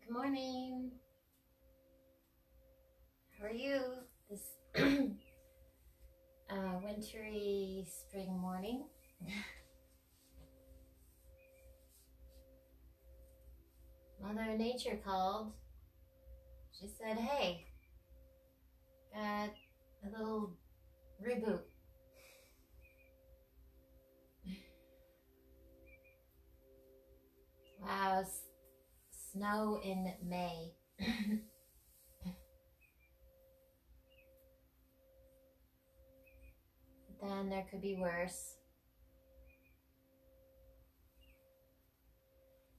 Good morning. How are you this wintry spring morning? Mother Nature called. She said, hey, got a little reboot. Wow, snow in May. Then there could be worse.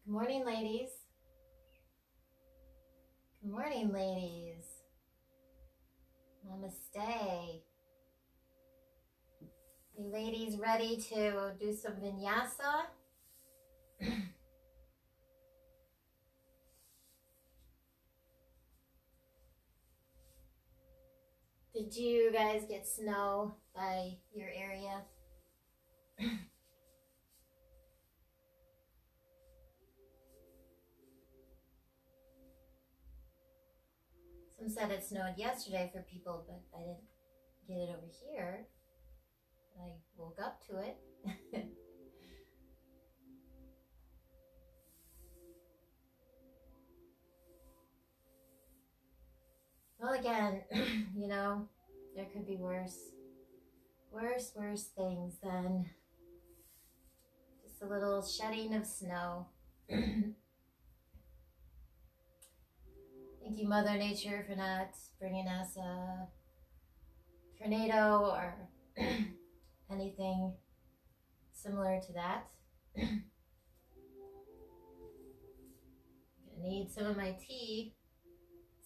Good morning, ladies. Good morning, ladies. Namaste. You ladies ready to do some vinyasa? Did you guys get snow by your area? Some said it snowed yesterday for people, but I didn't get it over here. I woke up to it. Well, again, you know, there could be worse things than just a little shedding of snow. Thank you, Mother Nature, for not bringing us a tornado or anything similar to that. Gonna need some of my tea.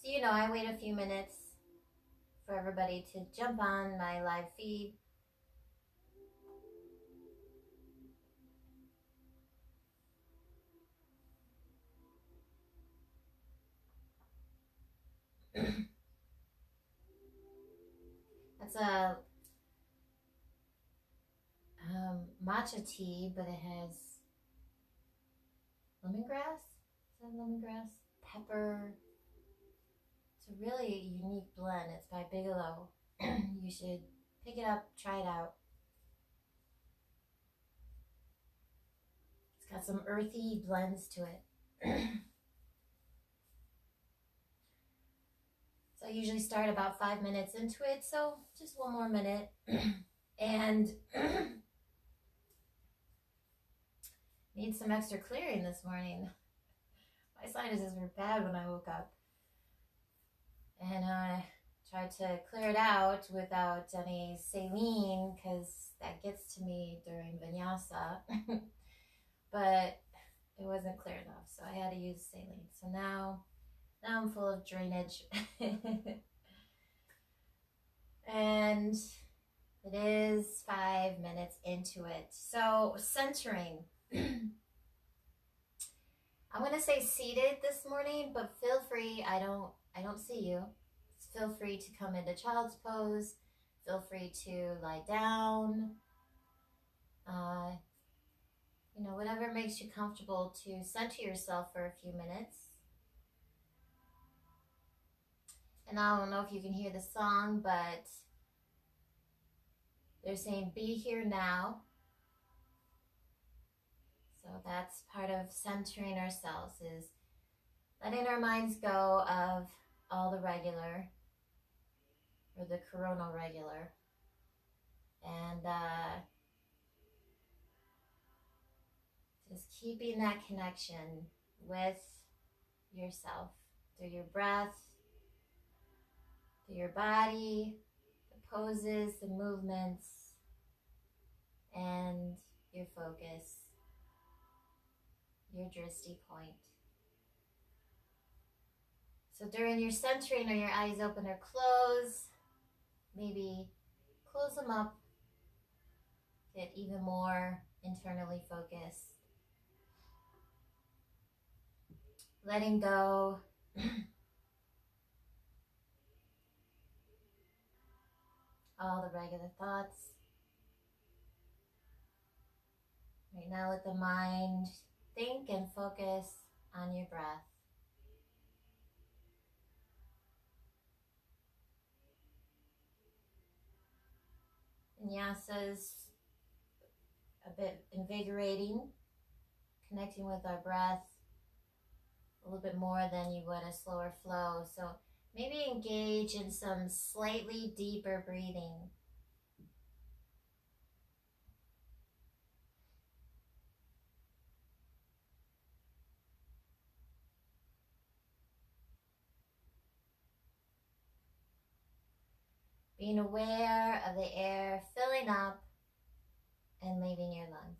So, you know, I wait a few minutes for everybody to jump on my live feed. That's a matcha tea, but it has lemongrass. Is that lemongrass? Pepper. It's a really unique blend. It's by Bigelow. You should pick it up, try it out. It's got some earthy blends to it. So I usually start about 5 minutes into it, so just one more minute. And need some extra clearing this morning. My sinuses were bad when I woke up. And I tried to clear it out without any saline because that gets to me during vinyasa. But it wasn't clear enough, so I had to use saline. So now I'm full of drainage. And it is 5 minutes into it. So centering. I'm gonna say seated this morning, but feel free. I don't see you. Feel free to come into child's pose. Feel free to lie down. You know, whatever makes you comfortable to center yourself for a few minutes. And I don't know if you can hear the song, but they're saying be here now. So that's part of centering ourselves, is letting our minds go of all the regular or the coronal regular, and just keeping that connection with yourself through your breath, through your body, the poses, the movements, and your focus, your drishti point. So during your centering, are your eyes open or closed? Maybe close them up, get even more internally focused. Letting go. All the regular thoughts. Right now, let the mind think and focus on your breath. Vinyasas a bit invigorating, connecting with our breath a little bit more than you would a slower flow. So maybe engage in some slightly deeper breathing. Being aware of the air filling up and leaving your lungs.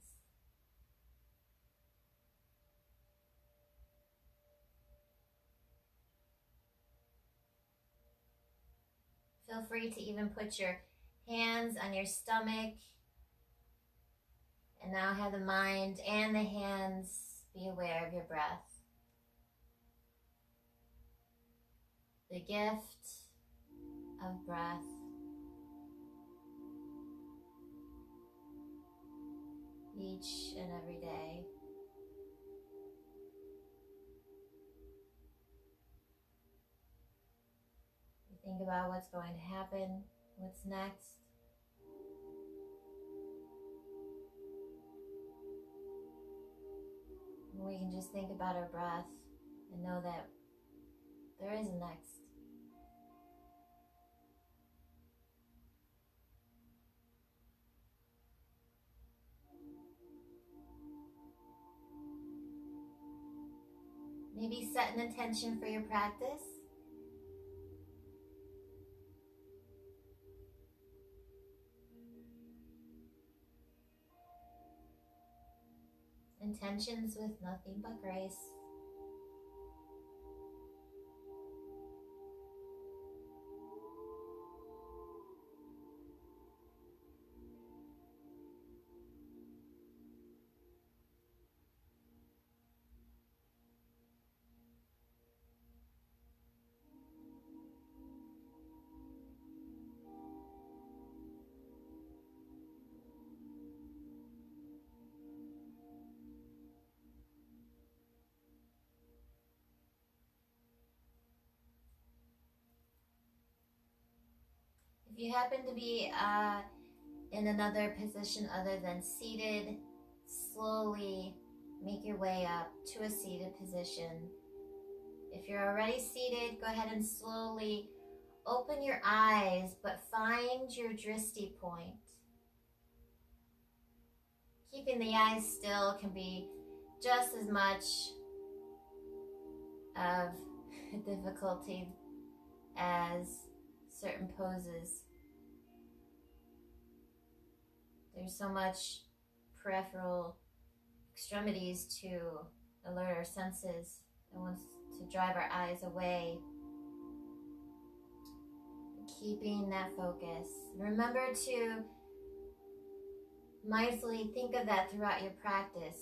Feel free to even put your hands on your stomach, and now have the mind and the hands be aware of your breath. The gift of breath. Each and every day. You think about what's going to happen, what's next. We can just think about our breath and know that there is a next. Maybe set an intention for your practice. Intentions with nothing but grace. If you happen to be in another position other than seated, slowly make your way up to a seated position. If you're already seated, go ahead and slowly open your eyes, but find your drishti point. Keeping the eyes still can be just as much of a difficulty as certain poses. There's so much peripheral extremities to alert our senses and wants to drive our eyes away. Keeping that focus. Remember to mindfully think of that throughout your practice.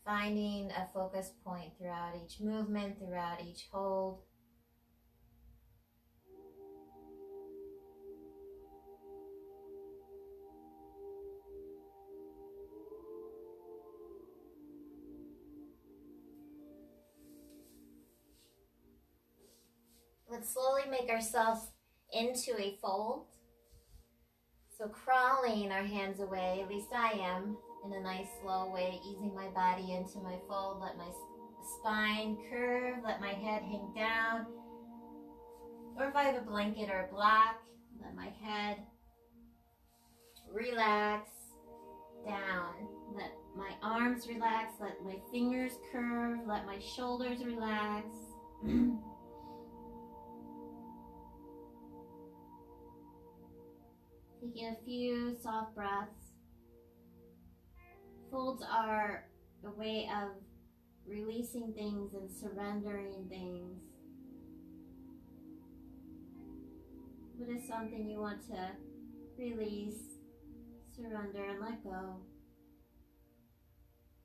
Finding a focus point throughout each movement, throughout each hold. Let's slowly make ourselves into a fold. So crawling our hands away, at least I am, in a nice slow way, easing my body into my fold. Let my spine curve, let my head hang down. Or if I have a blanket or a block, let my head relax down. Let my arms relax, let my fingers curve, let my shoulders relax. Taking a few soft breaths. Folds are a way of releasing things and surrendering things. What is something you want to release, surrender, and let go?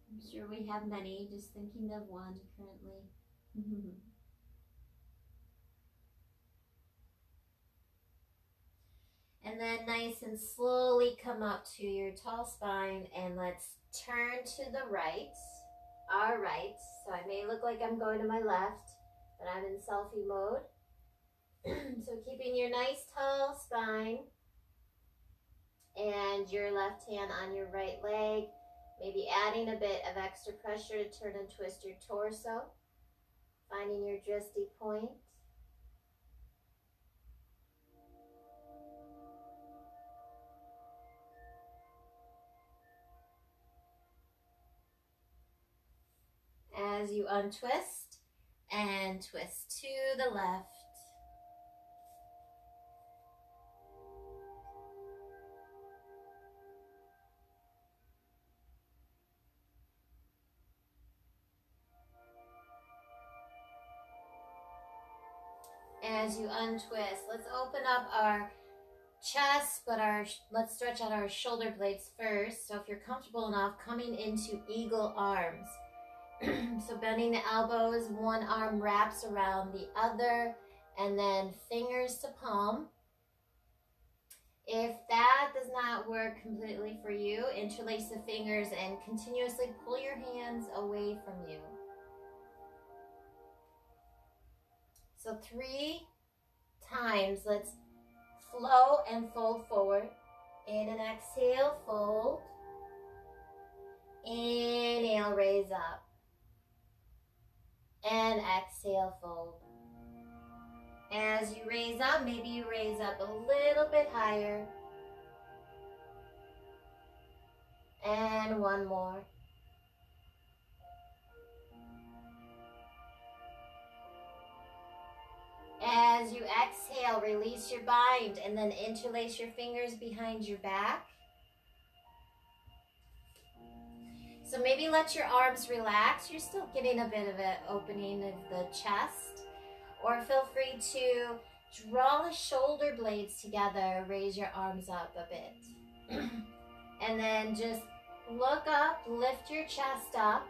I'm sure we have many, just thinking of one currently. And then nice and slowly come up to your tall spine, and let's turn to the right, our right. So I may look like I'm going to my left, but I'm in selfie mode. So keeping your nice tall spine, and your left hand on your right leg, maybe adding a bit of extra pressure to turn and twist your torso, finding your drishti point. As you untwist and twist to the left. As you untwist, let's open up our chest, but let's stretch out our shoulder blades first. So if you're comfortable enough, coming into eagle arms. So bending the elbows, one arm wraps around the other, and then fingers to palm. If that does not work completely for you, interlace the fingers and continuously pull your hands away from you. So 3 times, let's flow and fold forward. In and exhale, fold. Inhale, raise up. And exhale, fold. As you raise up, maybe you raise up a little bit higher. And one more. As you exhale, release your bind and then interlace your fingers behind your back. So maybe let your arms relax. You're still getting a bit of an opening of the chest. Or feel free to draw the shoulder blades together, raise your arms up a bit. And then just look up, lift your chest up.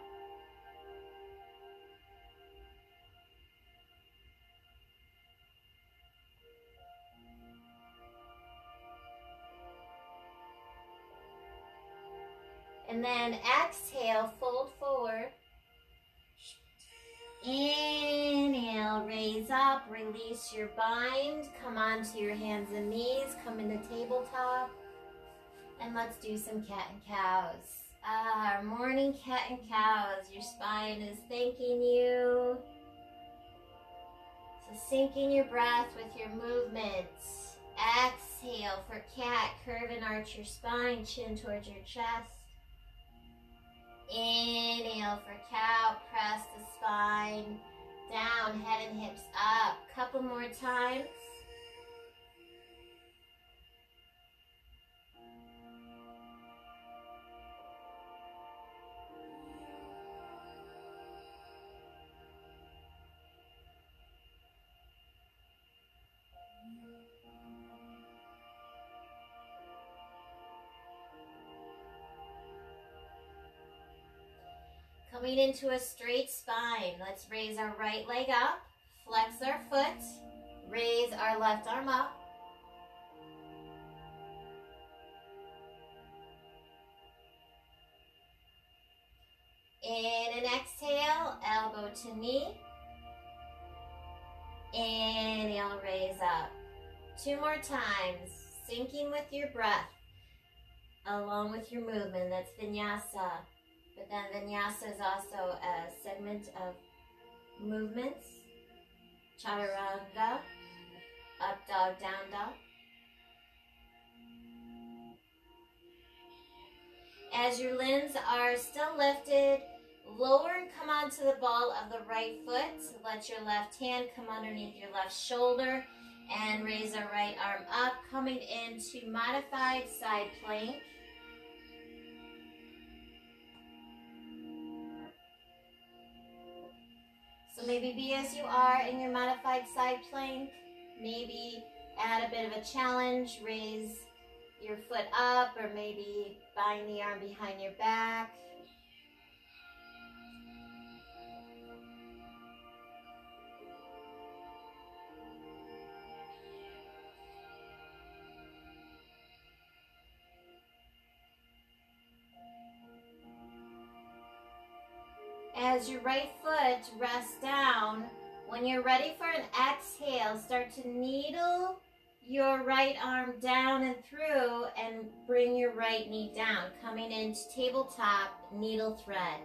And then exhale, fold forward. Inhale, raise up, release your bind. Come onto your hands and knees, come into tabletop. And let's do some cat and cows. Our morning cat and cows. Your spine is thanking you. So sink in your breath with your movements. Exhale for cat, curve and arch your spine, chin towards your chest. Inhale for cow, press the spine down, head and hips up. Couple more times. Coming into a straight spine, let's raise our right leg up, flex our foot, raise our left arm up. In and exhale, elbow to knee. Inhale, raise up. 2 more times, sinking with your breath, along with your movement. That's vinyasa. But then vinyasa is also a segment of movements. Chaturanga, up dog, down dog. As your limbs are still lifted, lower and come onto the ball of the right foot. Let your left hand come underneath your left shoulder and raise our right arm up, coming into modified side plank. So maybe be as you are in your modified side plank. Maybe add a bit of a challenge, raise your foot up, or maybe bind the arm behind your back. As your right foot rests down, when you're ready for an exhale, start to needle your right arm down and through and bring your right knee down, coming into tabletop needle thread.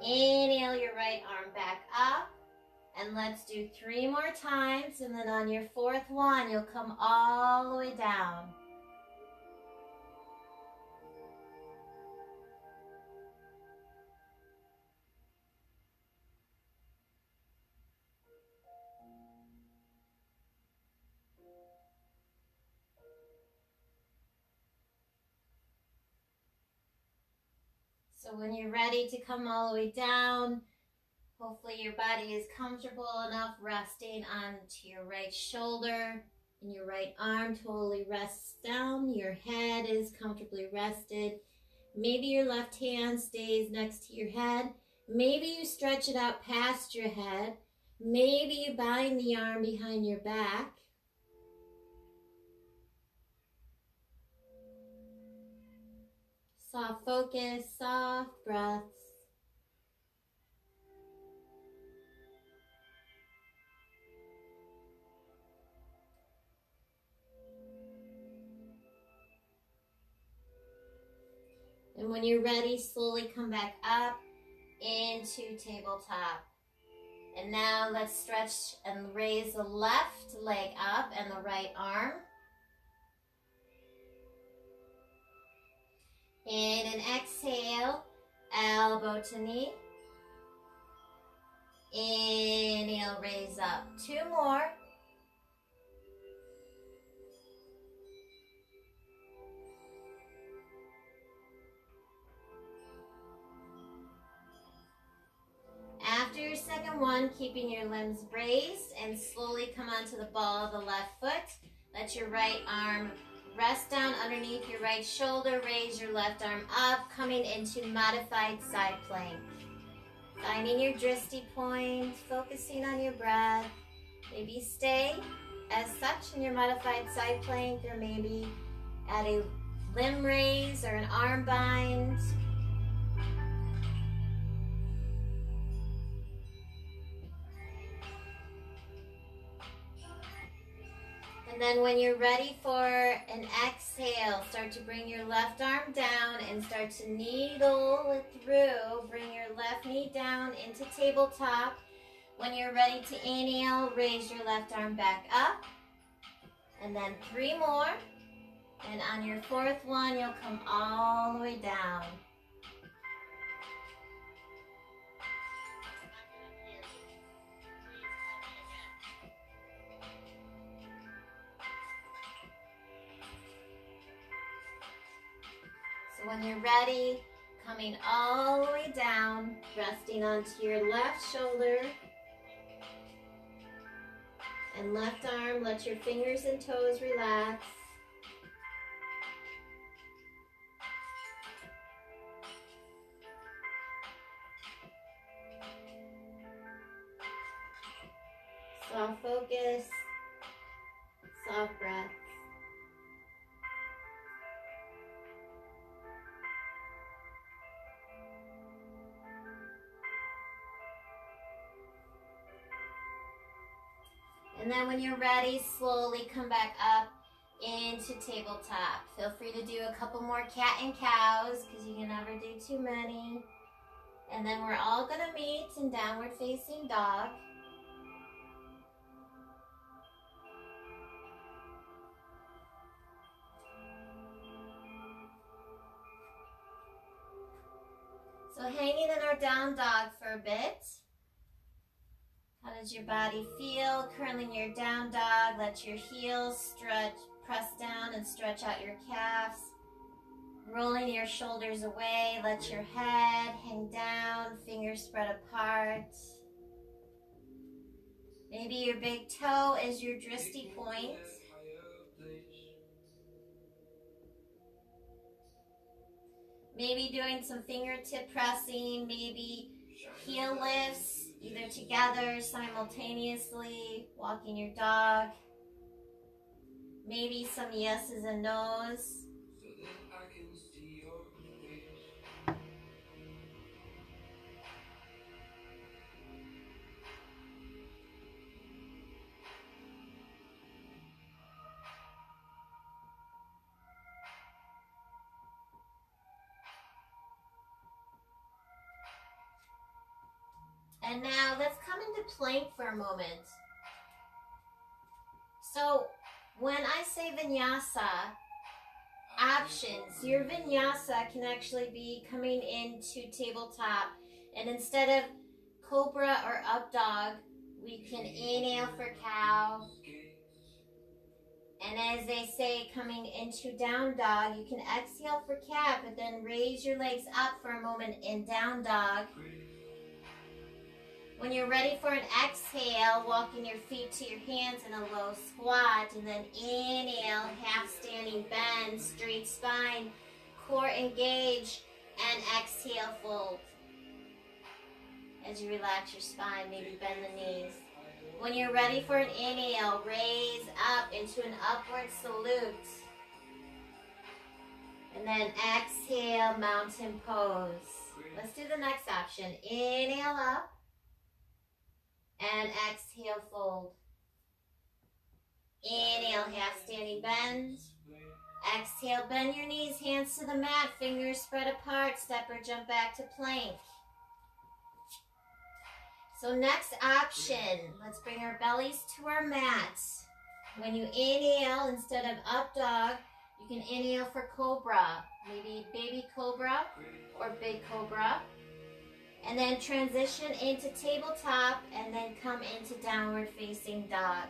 Inhale your right arm back up, and let's do 3 more times, and then on your 4th one, you'll come all the way down. So when you're ready to come all the way down, hopefully your body is comfortable enough resting onto your right shoulder, and your right arm totally rests down. Your head is comfortably rested. Maybe your left hand stays next to your head. Maybe you stretch it out past your head. Maybe you bind the arm behind your back. Soft focus, soft breaths. And when you're ready, slowly come back up into tabletop. And now let's stretch and raise the left leg up and the right arm. In and exhale, elbow to knee. Inhale, raise up. 2 more. After your second one, keeping your limbs braced, and slowly come onto the ball of the left foot. Let your right arm rest down underneath your right shoulder. Raise your left arm up, coming into modified side plank. Finding your drishti point, focusing on your breath. Maybe stay as such in your modified side plank, or maybe add a limb raise or an arm bind. And then when you're ready for an exhale, start to bring your left arm down and start to needle it through. Bring your left knee down into tabletop. When you're ready to inhale, raise your left arm back up. And then 3 more. And on your 4th one, you'll come all the way down. So when you're ready, coming all the way down, resting onto your left shoulder and left arm. Let your fingers and toes relax. Soft focus, soft breath. And then when you're ready, slowly come back up into tabletop. Feel free to do a couple more cat and cows because you can never do too many. And then we're all going to meet in downward facing dog. So hanging in our down dog for a bit. How does your body feel? Curling your down dog. Let your heels stretch, press down and stretch out your calves. Rolling your shoulders away. Let your head hang down, fingers spread apart. Maybe your big toe is your drishti point. Maybe doing some fingertip pressing, maybe heel lifts, either together, simultaneously, walking your dog. Maybe some yeses and nos. And now let's come into plank for a moment. So when I say vinyasa options, your vinyasa can actually be coming into tabletop. And instead of cobra or up dog, we can inhale for cow. And as they say, coming into down dog, you can exhale for cat, but then raise your legs up for a moment in down dog. When you're ready for an exhale, walking your feet to your hands in a low squat, and then inhale, half standing bend, straight spine, core engage, and exhale, fold. As you relax your spine, maybe bend the knees. When you're ready for an inhale, raise up into an upward salute. And then exhale, mountain pose. Let's do the next option. Inhale up. And exhale, fold. Inhale, half standing bend. Exhale, bend your knees, hands to the mat, fingers spread apart, step or jump back to plank. So next option, let's bring our bellies to our mat. When you inhale, instead of up dog, you can inhale for cobra, maybe baby cobra or big cobra. And then transition into tabletop and then come into downward facing dog.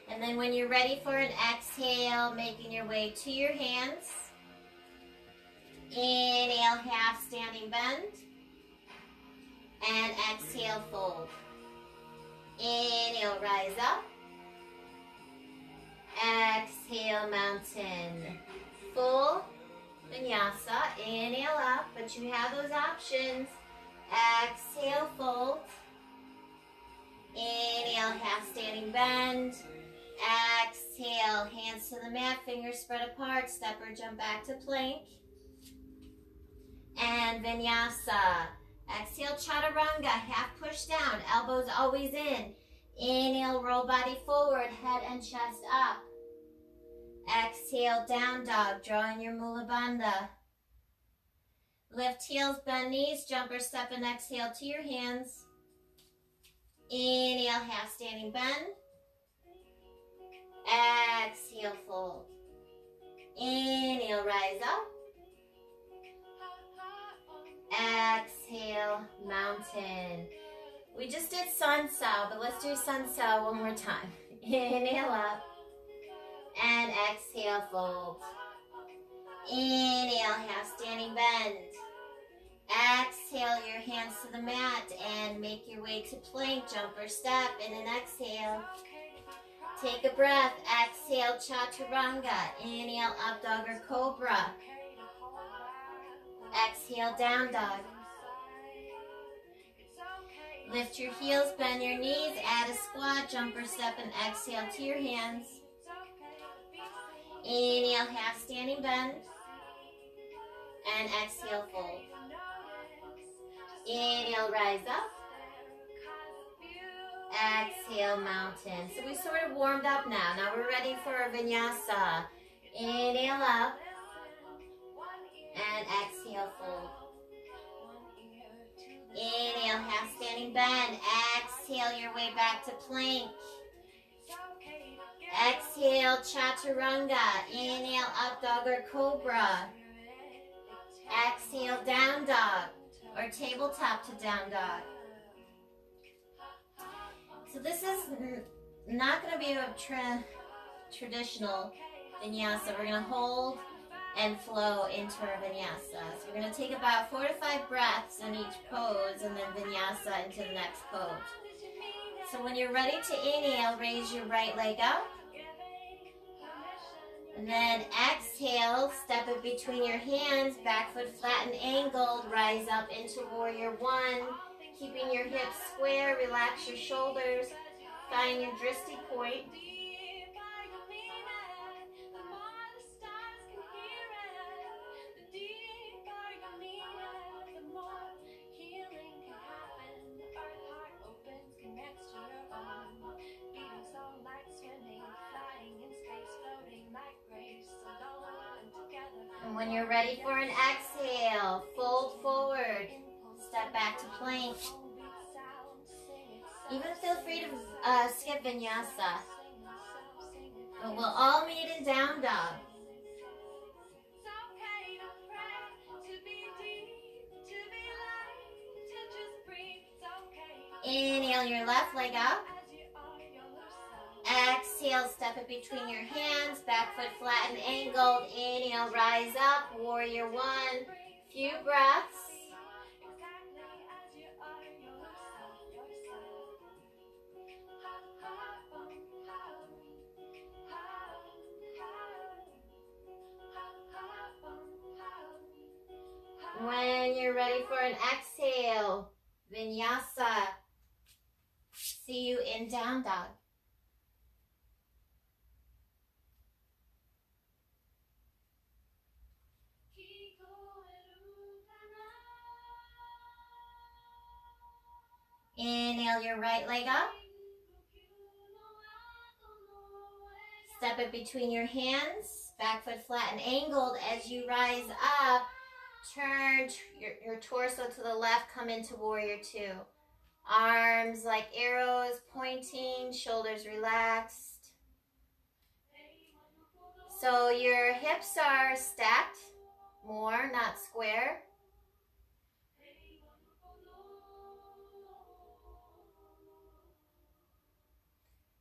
And then when you're ready for an exhale, making your way to your hands. Inhale, half standing bend. And exhale, fold. Inhale, rise up. Exhale, mountain. Full vinyasa. Inhale up, but you have those options. Exhale, fold. Inhale, half standing bend. Exhale, hands to the mat, fingers spread apart, step or jump back to plank. And vinyasa. Exhale, chaturanga, half push down, elbows always in. Inhale, roll body forward, head and chest up. Exhale, down dog, drawing your mula bandha. Lift heels, bend knees, jump or step and exhale to your hands. Inhale, half standing bend. Exhale, fold. Inhale, rise up. Exhale, mountain. We just did sun sao, but let's do sun sao one more time. Inhale up. And exhale, fold. Inhale, half standing bend. Exhale your hands to the mat and make your way to plank, jump or step, and an exhale. Take a breath, exhale, chaturanga. Inhale, up dog or cobra. Exhale, down dog. Lift your heels, bend your knees, add a squat, jump or step, and exhale to your hands. Inhale, half standing bend. And exhale, fold. Inhale, rise up. Exhale, mountain. So we sort of warmed up now. Now we're ready for a vinyasa. Inhale up. And exhale, fold. Inhale, half standing bend. Exhale your way back to plank. Exhale, chaturanga. Inhale, up dog or cobra. Exhale, down dog or tabletop to down dog. So this is not going to be a traditional vinyasa. We're going to hold and flow into our vinyasa. So we're going to take about 4 to 5 breaths in each pose and then vinyasa into the next pose. So when you're ready to inhale, raise your right leg up. And then exhale, step it between your hands, back foot flat and angled, rise up into warrior one. Keeping your hips square, relax your shoulders, find your drishti point. And when you're ready for an exhale, fold forward, step back to plank. skip vinyasa. But we'll all meet in down dog. Inhale your left leg up. Exhale, step it between your hands, back foot flat and angled. Inhale, rise up, warrior one. Few breaths. When you're ready for an exhale, vinyasa. See you in down dog. Inhale your right leg up. Step it between your hands, back foot flat and angled. As you rise up, turn your torso to the left, come into warrior two. Arms like arrows pointing, shoulders relaxed. So your hips are stacked more, not square.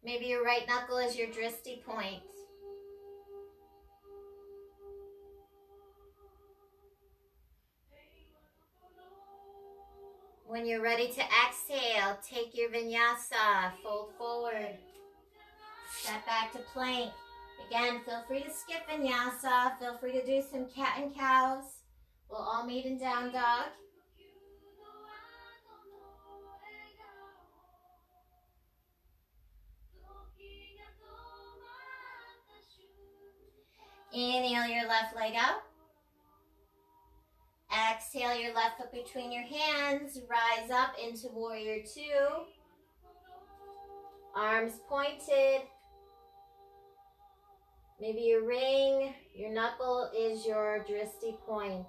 Maybe your right knuckle is your drishti point. When you're ready to exhale, take your vinyasa, fold forward, step back to plank. Again, feel free to skip vinyasa, feel free to do some cat and cows. We'll all meet in down dog. Inhale your left leg up. Exhale your left foot between your hands. Rise up into warrior two. Arms pointed. Maybe your ring, your knuckle is your drishti point.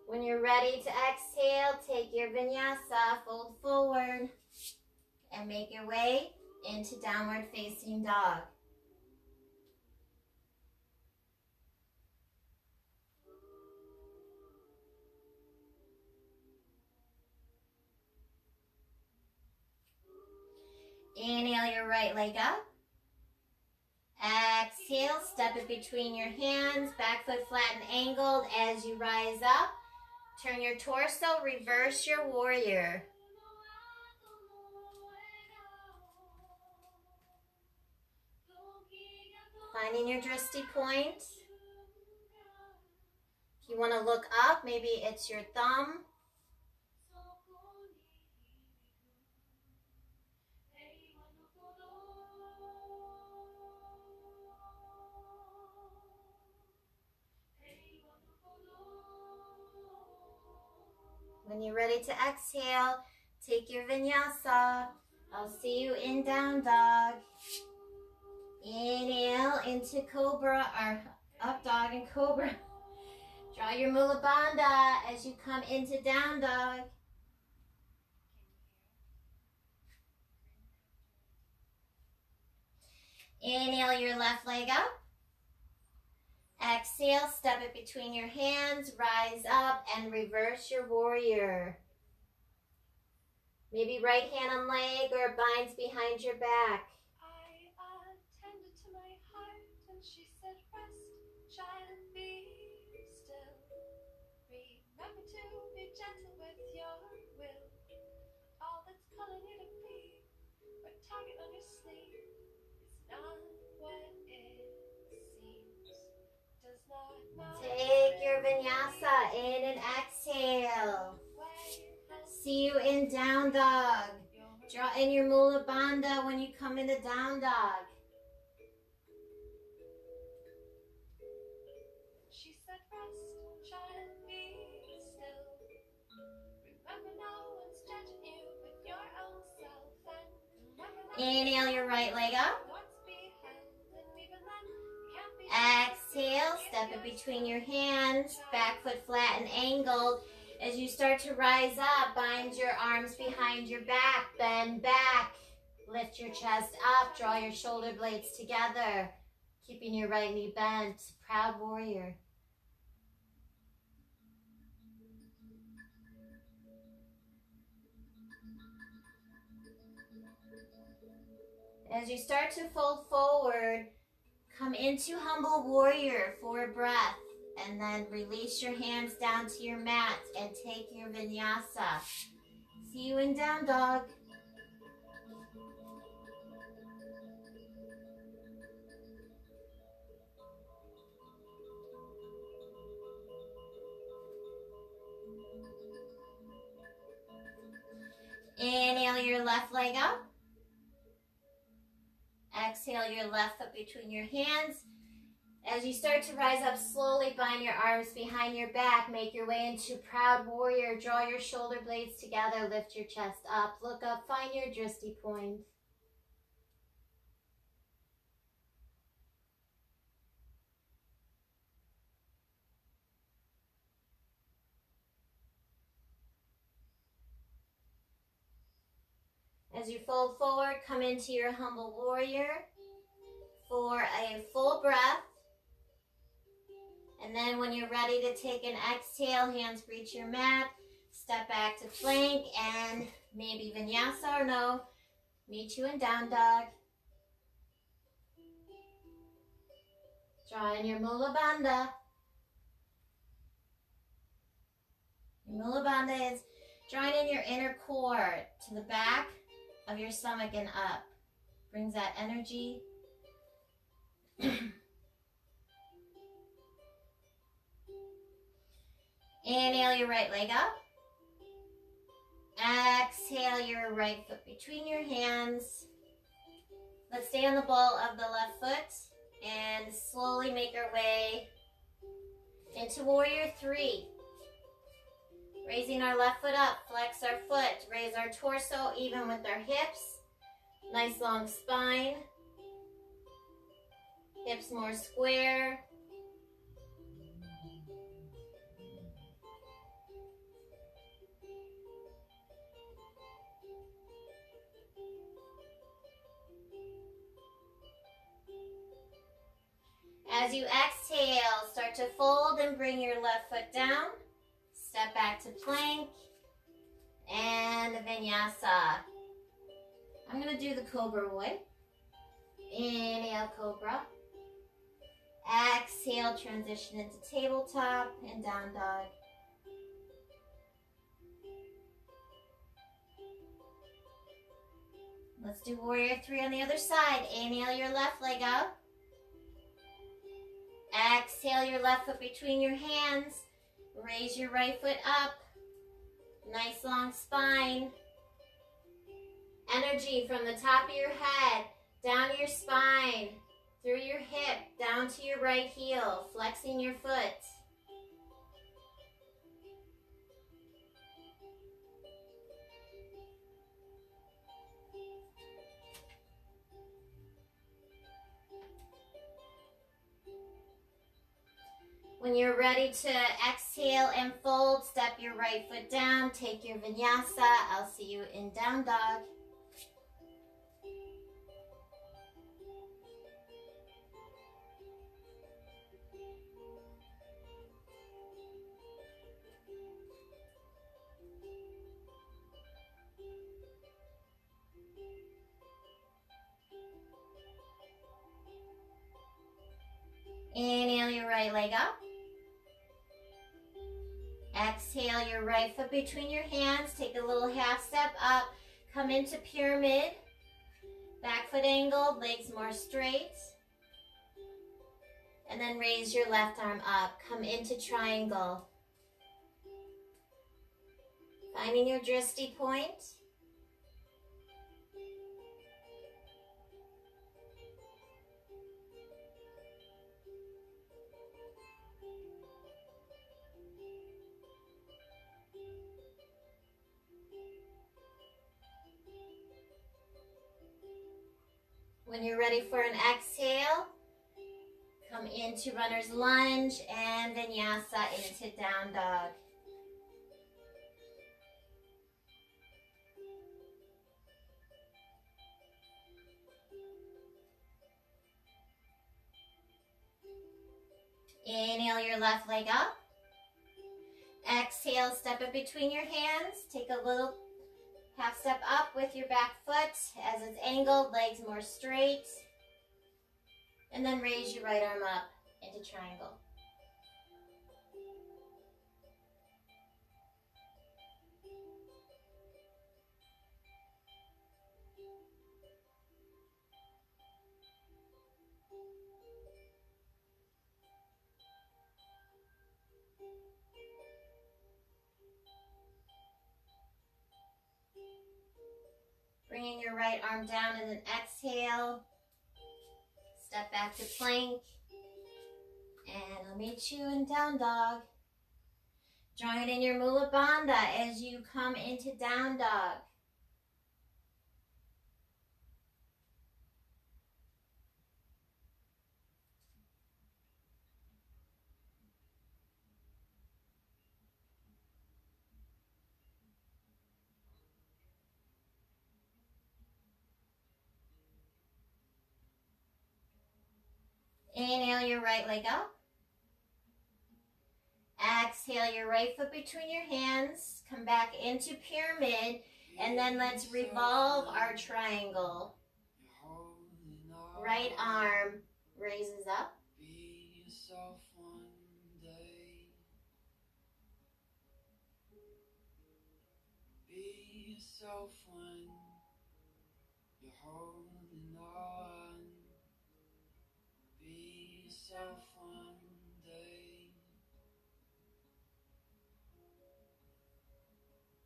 When you're ready to exhale, take your vinyasa, fold forward, and make your way into downward facing dog. Inhale your right leg up. Exhale, step it between your hands, back foot flat and angled. As you rise up, turn your torso, reverse your warrior. Finding your drishti point. If you want to look up, maybe it's your thumb. When you're ready to exhale, take your vinyasa. I'll see you in down dog. Inhale into cobra or up dog and cobra. Draw your mula bandha as you come into down dog. Inhale your left leg up. Exhale, step it between your hands, rise up and reverse your warrior. Maybe right hand on leg or it binds behind your back. I attended to my heart and she said, rest, child, be still. Remember to be gentle with your will. All that's calling you to be, but target on your sleeve is not what it seems. Does not matter. Take your vinyasa in and exhale. See you in down dog. Draw in your mula bandha when you come into down dog. She said, rest, child, be still. Remember, no one's gentle Inhale your right leg up. What's beheld, and even then can't be Exhale, step it between your hands, back foot flat and angled. As you start to rise up, bind your arms behind your back, bend back, lift your chest up, draw your shoulder blades together, keeping your right knee bent, proud warrior. As you start to fold forward, come into humble warrior for a breath, and then release your hands down to your mat and take your vinyasa. See you in down dog. Inhale your left leg up. Exhale your left foot between your hands. As you start to rise up, slowly bind your arms behind your back. Make your way into proud warrior. Draw your shoulder blades together. Lift your chest up. Look up. Find your drishti point. As you fold forward, come into your humble warrior for a full breath. And then when you're ready to take an exhale, hands reach your mat, step back to plank, and maybe vinyasa or no, meet you in down dog. Draw in your Mula Bandha. Your Mula Bandha is drawing in your inner core to the back of your stomach and up. Brings that energy. Inhale your right leg up. Exhale your right foot between your hands. Let's stay on the ball of the left foot and slowly make our way into warrior three. Raising our left foot up, flex our foot, raise our torso even with our hips. Nice long spine. Hips more square. As you exhale, start to fold and bring your left foot down. Step back to plank and vinyasa. I'm going to do the cobra way. Inhale, cobra. Exhale, transition into tabletop and down dog. Let's do warrior three on the other side. Inhale your left leg up. Exhale your left foot between your hands. Raise your right foot up. Nice long spine. Energy from the top of your head, down your spine, through your hip, down to your right heel, flexing your foot. When you're ready to exhale and fold, step your right foot down, take your vinyasa. I'll see you in down dog. Inhale your right leg up. Exhale your right foot between your hands. Take a little half step up. Come into pyramid. Back foot angled, legs more straight. And then raise your left arm up. Come into triangle. Finding your drishti point. When you're ready for an exhale, come into runner's lunge and vinyasa into down dog. Inhale your left leg up. Exhale, step it between your hands. Take a little half step up with your back foot as it's angled, legs more straight. And then raise your right arm up into triangle. Bringing your right arm down and then exhale. Step back to plank. And I'll meet you in down dog. Join in your Mula Bandha as you come into down dog. Inhale your right leg up. Exhale your right foot between your hands. Come back into pyramid. And then let's revolve our triangle. Right arm raises up. Be yourself one day. Be yourself when you're holding on. Be yourself one day.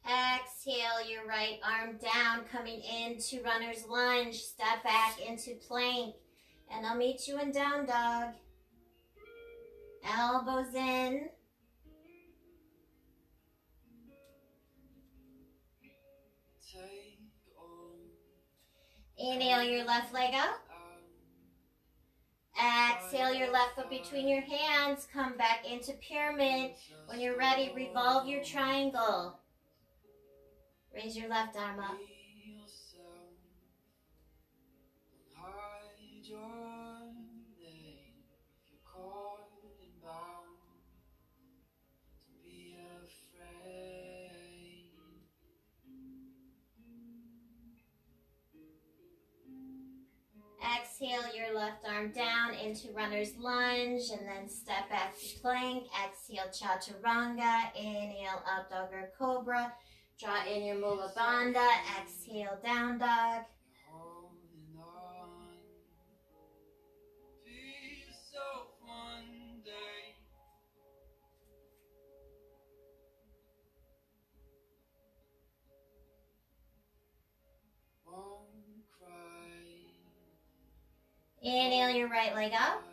Exhale your right arm down, coming into runner's lunge. Step back into plank. And I'll meet you in down dog. Elbows in. Take on. Inhale your left leg up. Exhale your left foot between your hands. Come back into pyramid. When you're ready, revolve your triangle. Raise your left arm up. Be yourself. Don't hide your name if you're caught and bound. Don't be afraid. Exhale your left arm down into runner's lunge and then step back to plank. Exhale chaturanga. Inhale up dog or cobra. Draw in your Mula Bandha. Exhale down dog. You're holding on. Be yourself one day. Won't cry. Inhale your right leg up.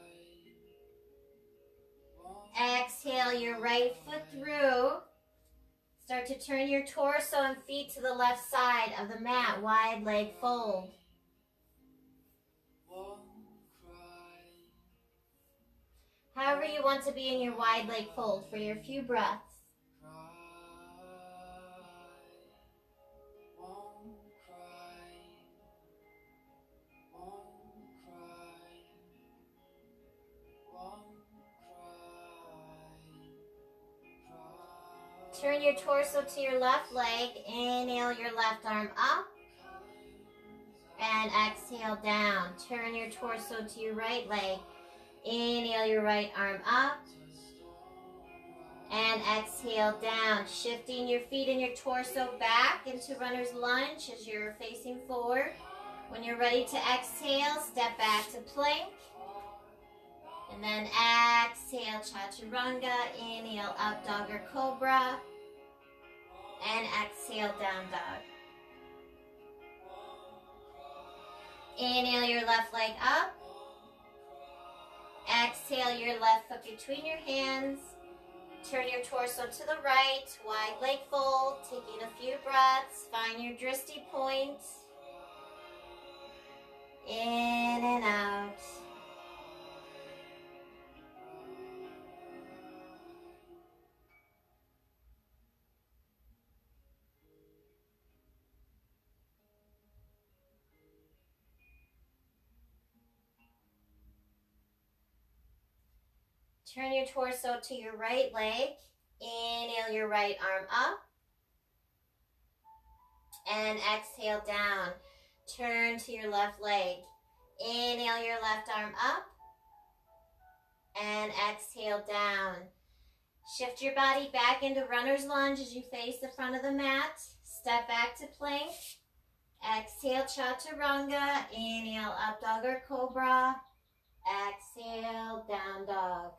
Exhale your right foot through. Start to turn your torso and feet to the left side of the mat. Wide leg fold. However you want to be in your wide leg fold for your few breaths. Turn your torso to your left leg. Inhale your left arm up. And exhale down. Turn your torso to your right leg. Inhale your right arm up. And exhale down. Shifting your feet and your torso back into runner's lunge as you're facing forward. When you're ready to exhale, step back to plank. And then exhale, chaturanga. Inhale, up dog or cobra. And exhale, down dog. Inhale your left leg up. Exhale your left foot between your hands. Turn your torso to the right. Wide leg fold. Taking a few breaths. Find your drishti point. In and out. Turn your torso to your right leg. Inhale your right arm up. And exhale down. Turn to your left leg. Inhale your left arm up. And exhale down. Shift your body back into runner's lunge as you face the front of the mat. Step back to plank. Exhale, chaturanga. Inhale, up dog or cobra. Exhale, down dog.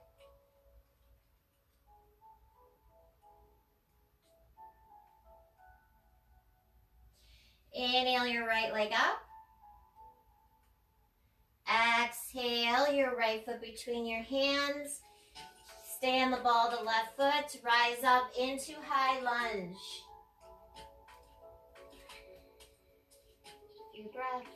Inhale your right leg up. Exhale your right foot between your hands. Stay on the ball of the left foot. Rise up into high lunge. Few breaths.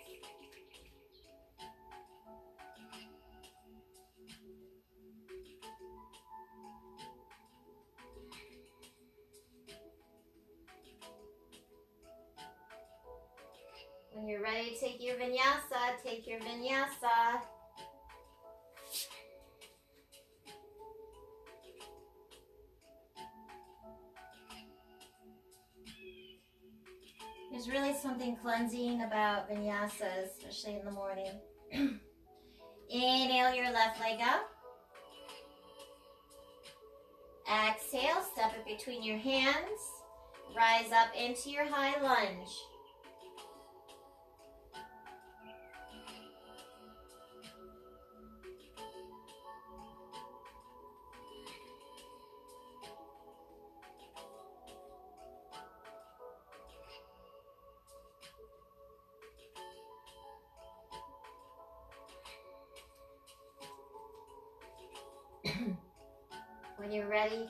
When you're ready, take your vinyasa. Take your vinyasa. There's really something cleansing about vinyasas, especially in the morning. Inhale your left leg up. Exhale, step it between your hands. Rise up into your high lunge. When you're ready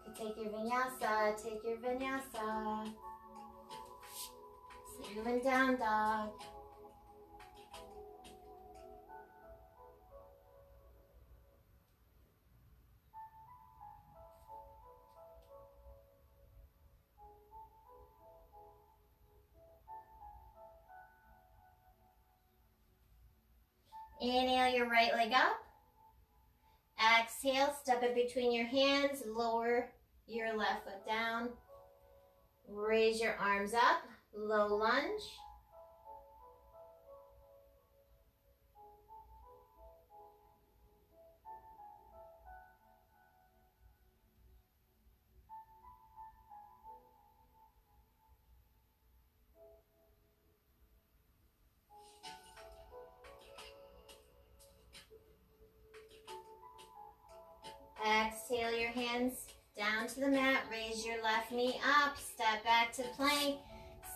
to take your vinyasa, take your vinyasa. See you in down dog. Inhale your right leg up. Exhale, step it between your hands, lower your left foot down. Raise your arms up, low lunge. Exhale your hands down to the mat. Raise your left knee up. Step back to plank.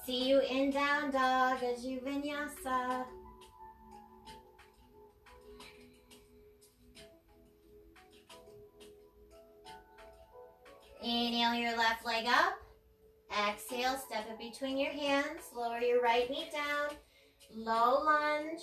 See you in down dog as you vinyasa. Inhale your left leg up. Exhale, step it between your hands. Lower your right knee down. Low lunge.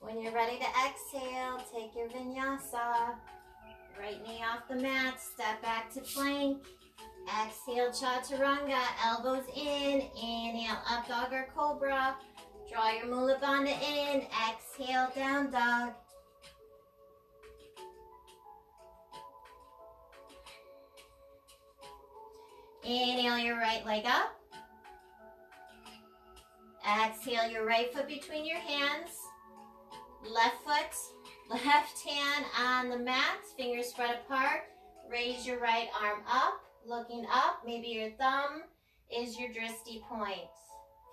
When you're ready to exhale, take your vinyasa. Right knee off the mat, step back to plank. Exhale, chaturanga, elbows in. Inhale, up dog or cobra. Draw your mula bandha in. Exhale, down dog. Inhale your right leg up. Exhale your right foot between your hands. Left foot, left hand on the mat, fingers spread apart. Raise your right arm up, looking up. Maybe your thumb is your drishti point.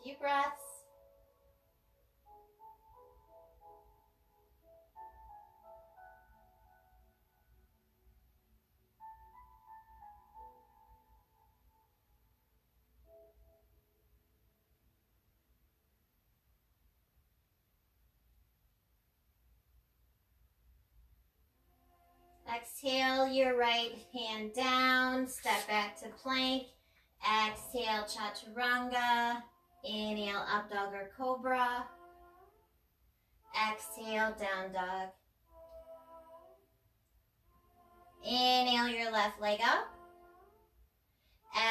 Few breaths. Exhale your right hand down, step back to plank. Exhale, chaturanga. Inhale, up dog or cobra. Exhale, down dog. Inhale your left leg up.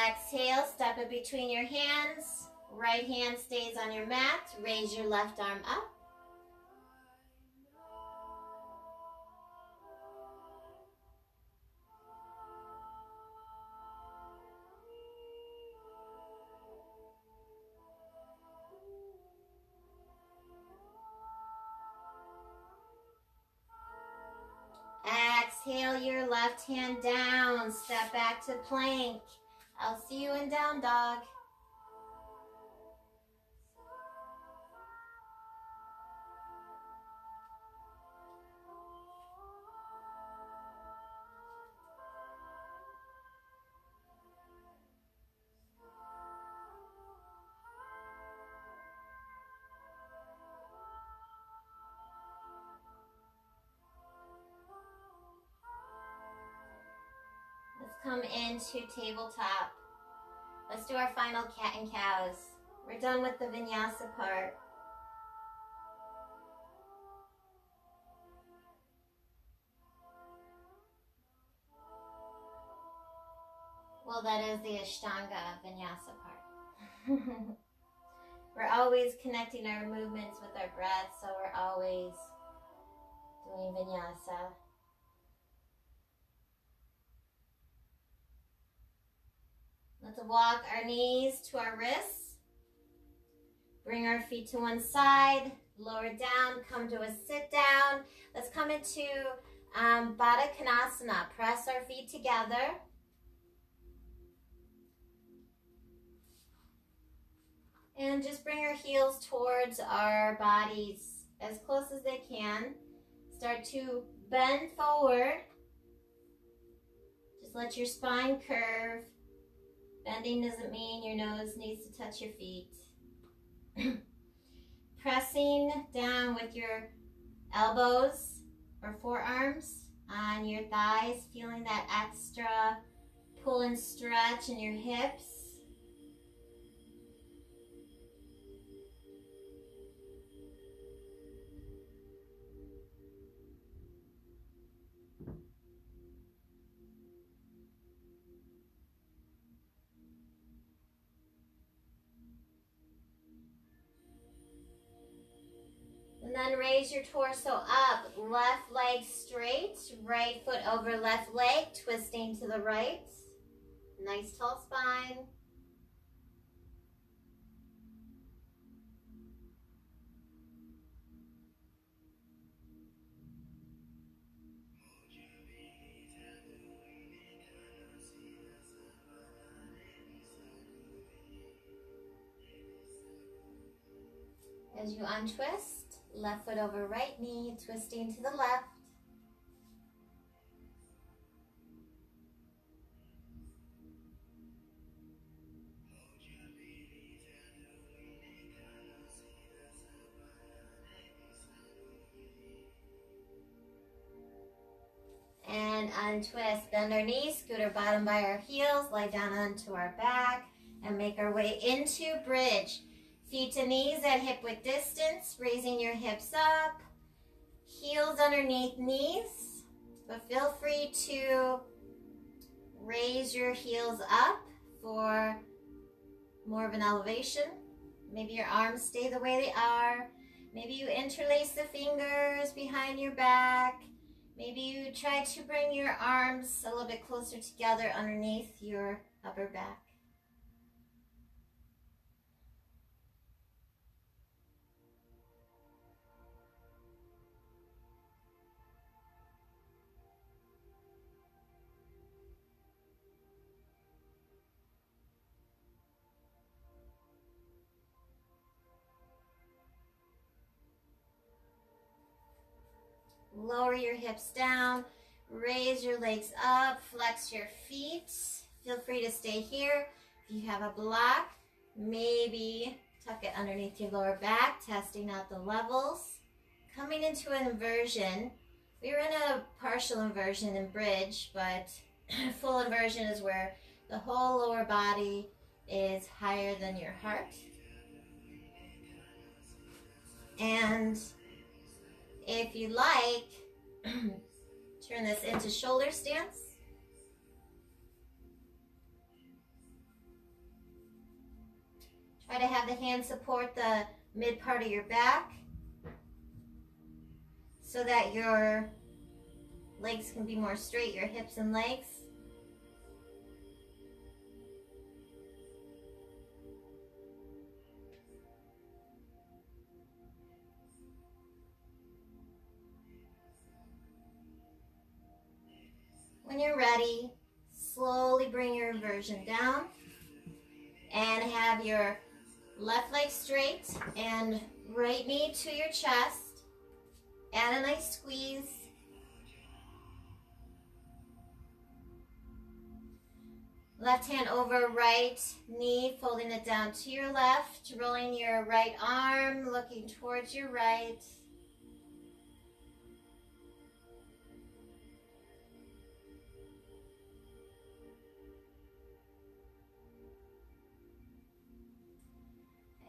Exhale, step it between your hands. Right hand stays on your mat. Raise your left arm up. Exhale your left hand down. Step back to plank. I'll see you in down dog. Let's come into tabletop. Let's do our final cat and cows. We're done with the vinyasa part. Well, that is the Ashtanga vinyasa part. We're always connecting our movements with our breath, so we're always doing vinyasa. Let's walk our knees to our wrists. Bring our feet to one side, lower down, come to a sit down. Let's come into Baddha Konasana. Press our feet together. And just bring our heels towards our bodies as close as they can. Start to bend forward. Just let your spine curve. Bending doesn't mean your nose needs to touch your feet. Pressing down with your elbows or forearms on your thighs, feeling that extra pull and stretch in your hips. And then raise your torso up, left leg straight, right foot over left leg, twisting to the right. Nice tall spine. As you untwist, left foot over right knee, twisting to the left. And untwist, bend our knees, scoot our bottom by our heels, lie down onto our back, and make our way into bridge. Feet to knees at hip width distance, raising your hips up, heels underneath knees, but feel free to raise your heels up for more of an elevation. Maybe your arms stay the way they are. Maybe you interlace the fingers behind your back. Maybe you try to bring your arms a little bit closer together underneath your upper back. Lower your hips down, raise your legs up, flex your feet. Feel free to stay here. If you have a block, maybe tuck it underneath your lower back, testing out the levels. Coming into an inversion, We're in a partial inversion in bridge, but full inversion is where the whole lower body is higher than your heart. And if you like, turn this into shoulder stance. Try to have the hands support the mid part of your back so that your legs can be more straight, your hips and legs. When you're ready, slowly bring your inversion down and have your left leg straight and right knee to your chest. Add a nice squeeze. Left hand over right knee, folding it down to your left, rolling your right arm, looking towards your right.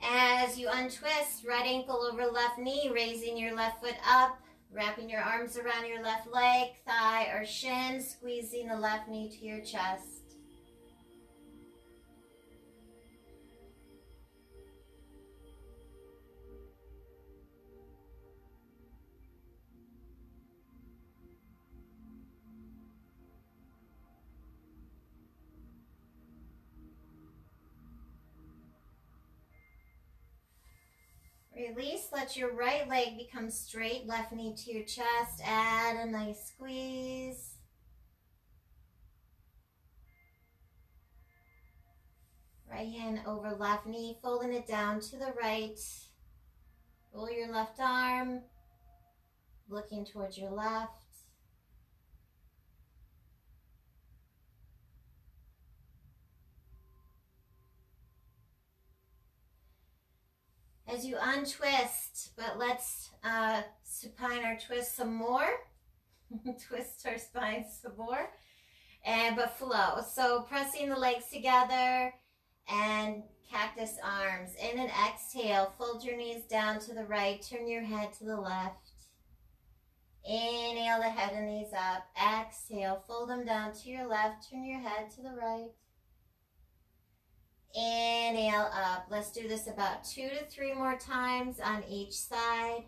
As you untwist, right ankle over left knee, raising your left foot up, wrapping your arms around your left leg, thigh, or shin, squeezing the left knee to your chest. Release, let your right leg become straight, left knee to your chest, add a nice squeeze. Right hand over left knee, folding it down to the right. Roll your left arm, looking towards your left. As you untwist, but let's supine our twist some more. Twist our spine some more, but flow. So pressing the legs together and cactus arms. In an exhale, fold your knees down to the right, turn your head to the left. Inhale the head and knees up. Exhale, fold them down to your left, turn your head to the right. Inhale up. Let's do this about 2 to 3 more times on each side.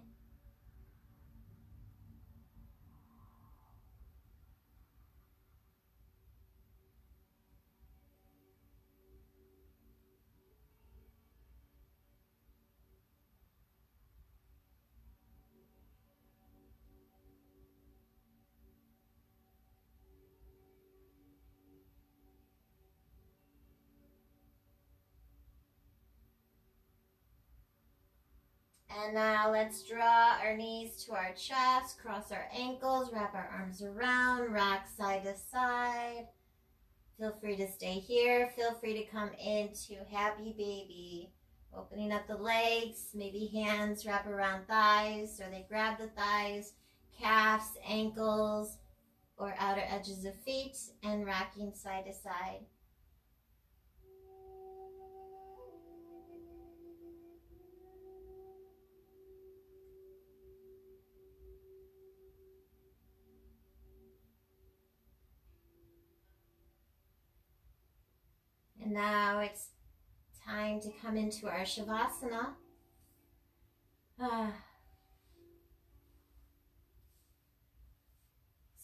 And now let's draw our knees to our chest, cross our ankles, wrap our arms around, rock side to side. Feel free to stay here. Feel free to come into happy baby. Opening up the legs, maybe hands wrap around thighs, or they grab the thighs, calves, ankles, or outer edges of feet, and rocking side to side. And now it's time to come into our Shavasana.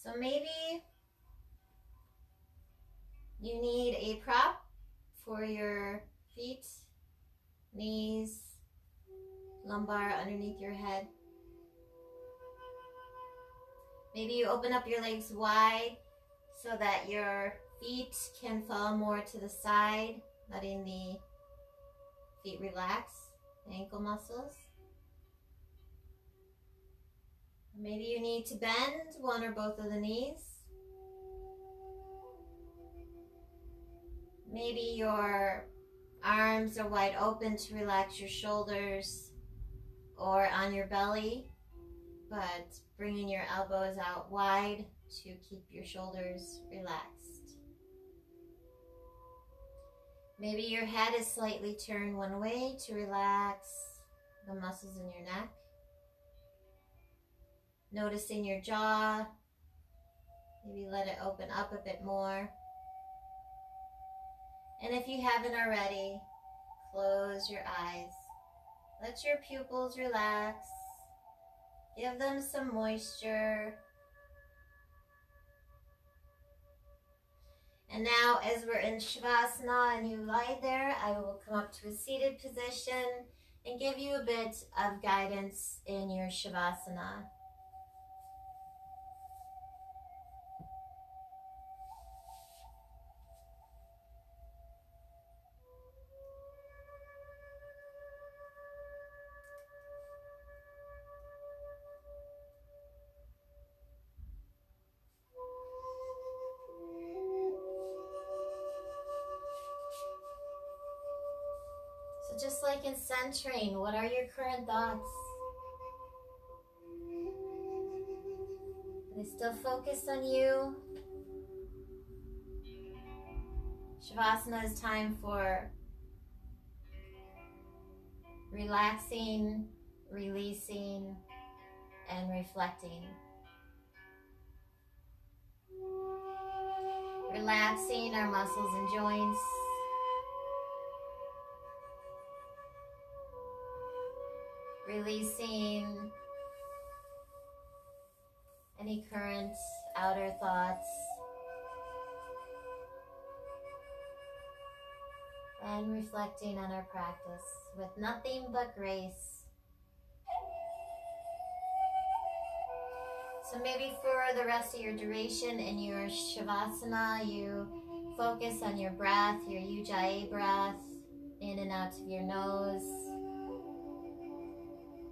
So maybe you need a prop for your feet, knees, lumbar underneath your head. Maybe you open up your legs wide so that your feet can fall more to the side, letting the feet relax, the ankle muscles. Maybe you need to bend one or both of the knees. Maybe your arms are wide open to relax your shoulders or on your belly, but bringing your elbows out wide to keep your shoulders relaxed. Maybe your head is slightly turned one way to relax the muscles in your neck. Noticing your jaw, maybe let it open up a bit more. And if you haven't already, close your eyes. Let your pupils relax. Give them some moisture. And now, as we're in Shavasana and you lie there, I will come up to a seated position and give you a bit of guidance in your Shavasana. So just like in centering, what are your current thoughts? Are they still focused on you? Shavasana is time for relaxing, releasing, and reflecting. Relaxing our muscles and joints. Releasing any current outer thoughts. And reflecting on our practice with nothing but grace. So maybe for the rest of your duration in your Shavasana, you focus on your breath, your Ujjayi breath, in and out of your nose.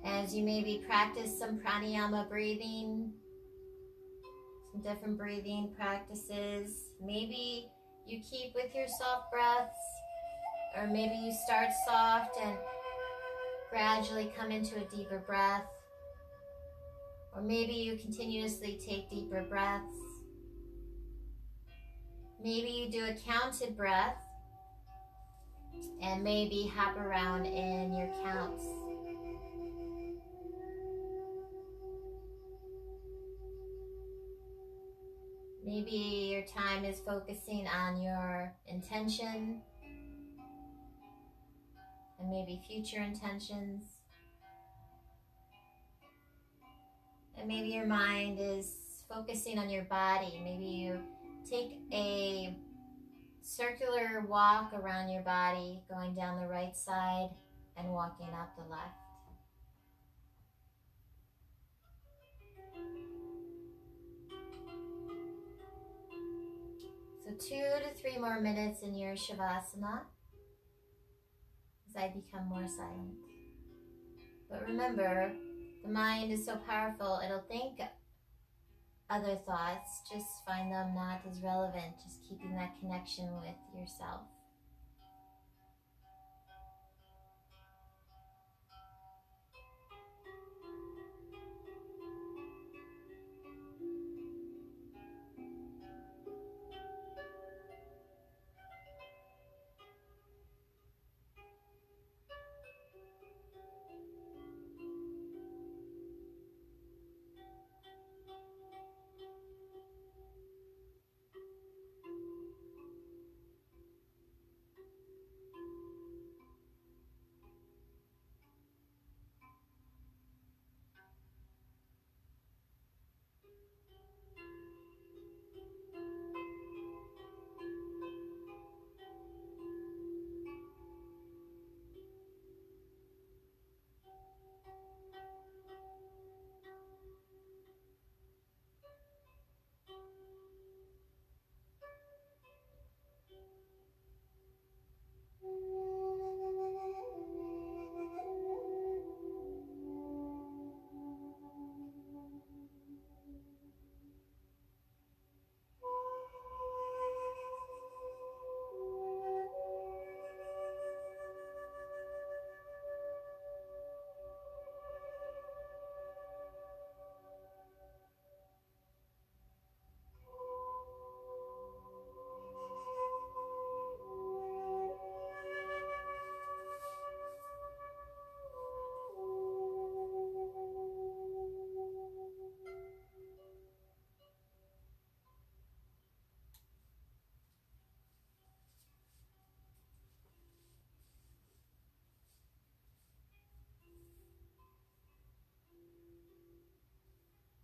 As you maybe practice some pranayama breathing, some different breathing practices. Maybe you keep with your soft breaths, or maybe you start soft and gradually come into a deeper breath. Or maybe you continuously take deeper breaths. Maybe you do a counted breath and maybe hop around in your counts. Maybe your time is focusing on your intention and maybe future intentions. And maybe your mind is focusing on your body. Maybe you take a circular walk around your body, going down the right side and walking up the left. So 2 to 3 more minutes in your Shavasana as I become more silent. But remember, the mind is so powerful, it'll think other thoughts, just find them not as relevant, just keeping that connection with yourself.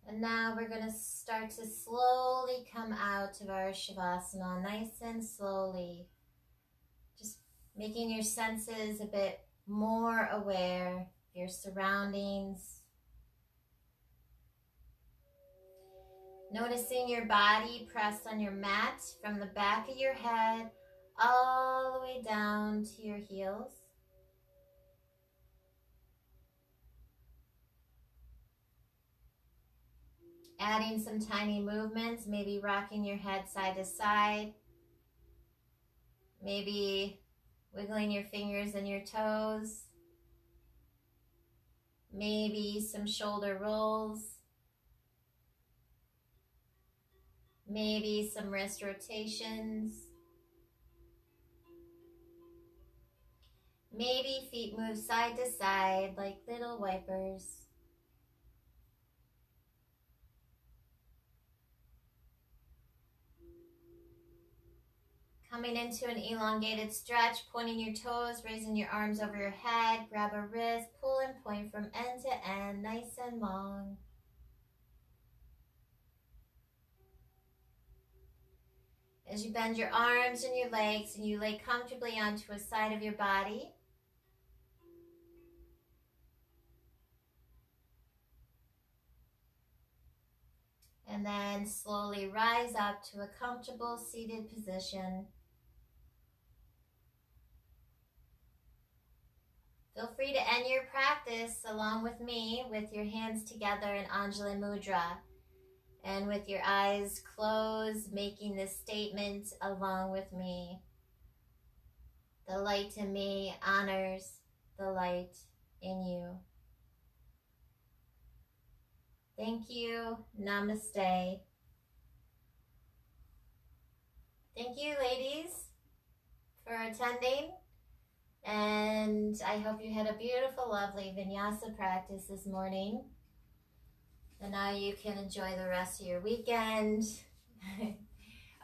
And now we're going to start to slowly come out of our Shavasana, nice and slowly. Just making your senses a bit more aware of your surroundings. Noticing your body pressed on your mat from the back of your head all the way down to your heels. Adding some tiny movements, maybe rocking your head side to side, maybe wiggling your fingers and your toes, maybe some shoulder rolls, maybe some wrist rotations, maybe feet move side to side like little wipers. Coming into an elongated stretch, pointing your toes, raising your arms over your head, grab a wrist, pull and point from end to end, nice and long. As you bend your arms and your legs and you lay comfortably onto a side of your body, and then slowly rise up to a comfortable seated position. Feel free to end your practice along with me with your hands together in Anjali Mudra and with your eyes closed, making this statement along with me. The light in me honors the light in you. Thank you. Namaste. Thank you, ladies, for attending. And I hope you had a beautiful, lovely vinyasa practice this morning. And now you can enjoy the rest of your weekend.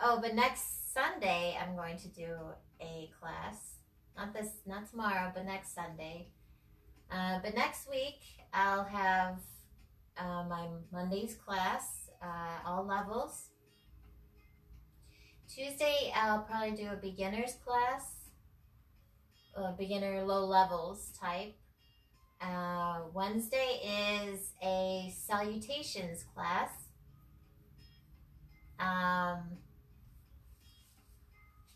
Oh, but next Sunday I'm going to do a class. Not tomorrow, but next Sunday. But next week I'll have my Monday's class, all levels. Tuesday I'll probably do a beginner's class. Beginner low levels type. Wednesday is a salutations class.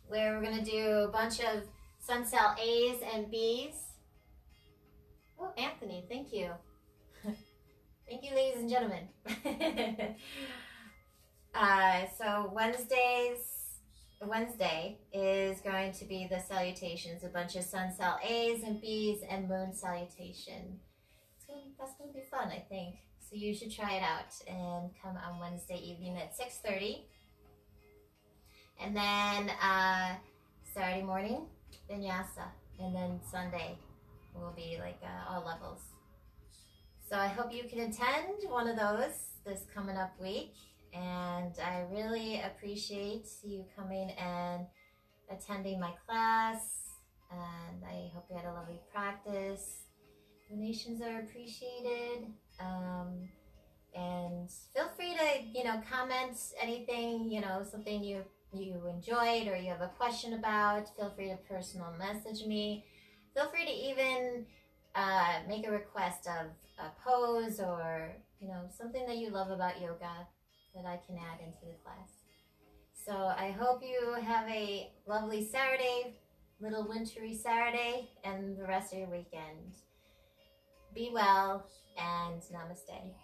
Where we're going to do a bunch of sun cell A's and B's. Oh, Anthony, thank you. Thank you, ladies and gentlemen. So Wednesday is going to be the salutations, a bunch of sun cell A's and B's and moon salutation. That's going to be fun, I think. So you should try it out and come on Wednesday evening at 6:30. And then Saturday morning, vinyasa. And then Sunday will be like all levels. So I hope you can attend one of those this coming up week. And I really appreciate you coming and attending my class. And I hope you had a lovely practice. Donations are appreciated. And feel free to, comment anything, something you enjoyed or you have a question about. Feel free to personal message me. Feel free to even make a request of a pose or, something that you love about yoga that I can add into the class. So I hope you have a lovely Saturday, little wintry Saturday, and the rest of your weekend. Be well, and namaste.